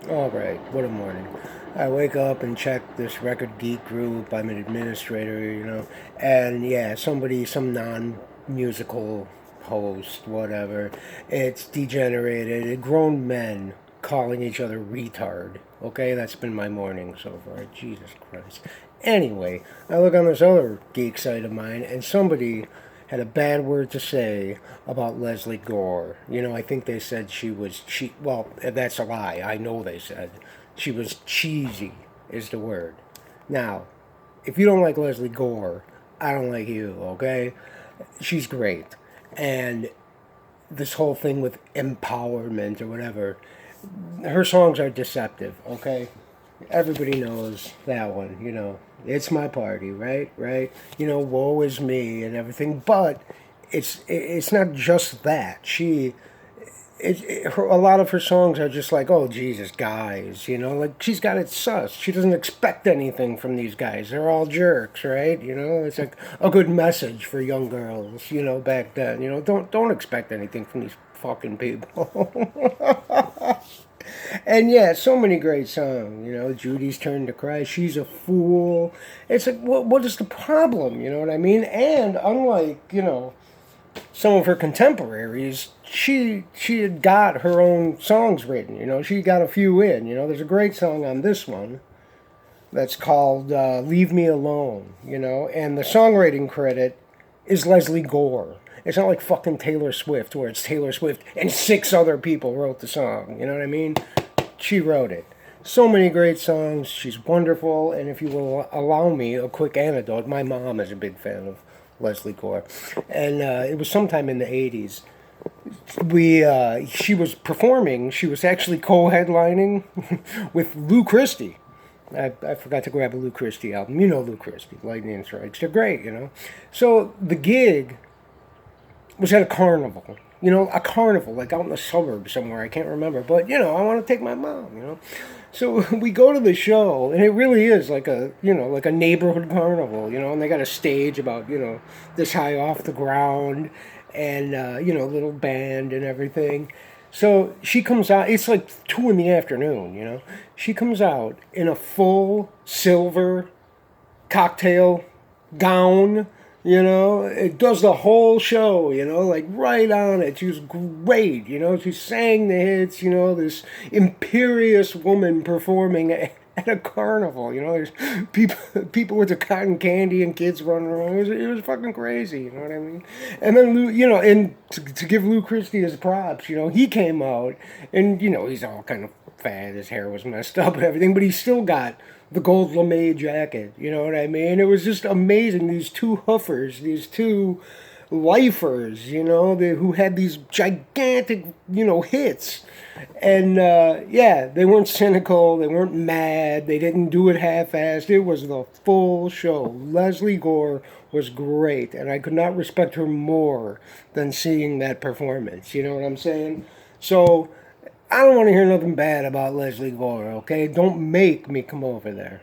All right, what a morning. I wake up and check this Record Geek group. I'm an administrator, and yeah, some non musical host, whatever. It's degenerated. Grown men calling each other retard. Okay, that's been my morning so far. Jesus Christ. Anyway, I look on this other geek site of mine, and somebody had a bad word to say about Lesley Gore. I think they said well, that's a lie. I know they said she was cheesy is the word. Now, if you don't like Lesley Gore, I don't like you, okay? She's great. And this whole thing with empowerment or whatever, her songs are deceptive, okay? Everybody knows that one. It's my party, right? Right? Woe is me and everything. But it's not just that. A lot of her songs are just like, oh Jesus, guys. Like she's got it sus. She doesn't expect anything from these guys. They're all jerks, right? It's like a good message for young girls. Back then. Don't expect anything from these fucking people. And yeah, so many great songs. Judy's Turn to Cry, She's a Fool. It's like, what is the problem? You know what I mean? And unlike, some of her contemporaries, she had got her own songs written. She got a few in. There's a great song on this one that's called Leave Me Alone, and the songwriting credit is Lesley Gore. It's not like fucking Taylor Swift, where it's Taylor Swift and 6 other people wrote the song. You know what I mean? She wrote it. So many great songs. She's wonderful. And if you will allow me a quick anecdote, my mom is a big fan of Lesley Gore. And it was sometime in the 80s. She was performing. She was actually co-headlining with Lou Christie. I forgot to grab a Lou Christie album. You know Lou Christie, Lightning Strikes. They're great. So the gig was at a carnival. A carnival, like out in the suburbs somewhere. I can't remember. But, I want to take my mom. So we go to the show, and it really is like like a neighborhood carnival, and they got a stage about, this high off the ground, and, little band and everything. So she comes out, it's like 2 in the afternoon. She comes out in a full silver cocktail gown. It does the whole show, like right on it. She was great, she sang the hits, this imperious woman performing at a carnival, there's people with the cotton candy and kids running around. It was fucking crazy, you know what I mean? And then Lou, and to give Lou Christie his props, he came out and, he's all kind of fat, his hair was messed up and everything, but he still got the gold lame jacket, you know what I mean? It was just amazing. These 2 hoofers, these 2 lifers, who had these gigantic, hits. And yeah, they weren't cynical, they weren't mad, they didn't do it half-assed. It was the full show. Lesley Gore was great, and I could not respect her more than seeing that performance. You know what I'm saying? So I don't want to hear nothing bad about Lesley Gore, okay? Don't make me come over there.